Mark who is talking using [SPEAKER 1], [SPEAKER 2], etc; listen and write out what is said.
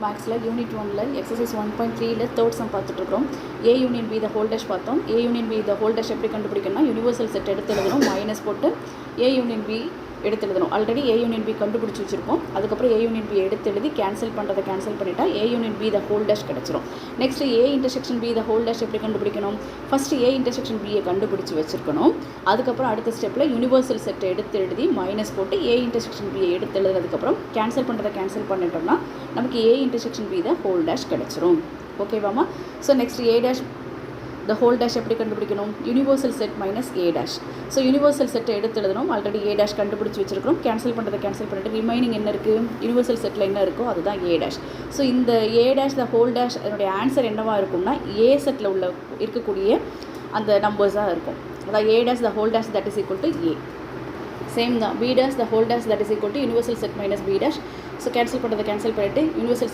[SPEAKER 1] மேக்ஸில் யூனிட் 1ல் exercise 1.3ல் third sum பார்த்துட்ருக்கோம். A union B the whole dash பார்த்தோம். A union B the whole dash எப்படி கண்டுபிடிக்கணும்னா யூனிவர்சல் செட் எடுத்து எழுதணும், மைனஸ் போட்டு ஏ யூனியன் பி எடுத்து எழுதணும். ஆல்ரெடி ஏ யூனியன் பி கண்டுபிடிச்சி வச்சுருப்போம். அதுக்கப்புறம் ஏ யூனியன் பி எடுத்து எழுதி கேன்சல் பண்ணுறதை கேன்சல் பண்ணிட்டா A union B the whole dash கிடச்சிரும். Next A intersection B the whole dash எப்படி கண்டுபிடிக்கணும்? ஃபஸ்ட்டு ஏ இன்டர்செக்ஷன் பியை கண்டுபிடிச்சி வச்சுருக்கணும். அதுக்கப்புறம் அடுத்த ஸ்டெப்பில் யூனிவர்சல் செட்டை எடுத்து எழுதி மைனஸ் போட்டு ஏ இன்டர்செக்ஷன் பியை எடுத்து எழுதுறதுக்கப்புறம் கேன்சல் பண்ணுறதை கேன்சல் பண்ணிட்டோம்னா நமக்கு A intersection B the whole dash கிடச்சிரும். ஓகேவாமா? So next A dash the whole dash எப்படி கண்டுபிடிக்கணும்? Universal set minus A dash. So universal செட்டை எடுத்து எழுதணும். ஆல்ரெடி ஏ டேஷ் கண்டுபிடிச்சி வச்சிருக்கிறோம். கேன்சல் பண்ணுறதை கேன்சல் பண்ணிட்டு ரிமைனிங் என்ன இருக்குது? யூனிவர்சல் செட்டில் என்ன இருக்கோ அதுதான் ஏ டேஷ். ஸோ இந்த ஏ டேஷ் த ஹோல் டேஷ் அதனுடைய ஆன்சர் என்னவாக இருக்கும்னா ஏ செட்டில் உள்ள இருக்கக்கூடிய அந்த நம்பர்ஸாக இருக்கும். அதாவது A dash the whole dash that is equal to A. Same தான். B dash the whole dash that is equal to universal set minus B dash. So cancel பண்ணுறதை கேன்சல் பண்ணிவிட்டு யூனிவர்சல்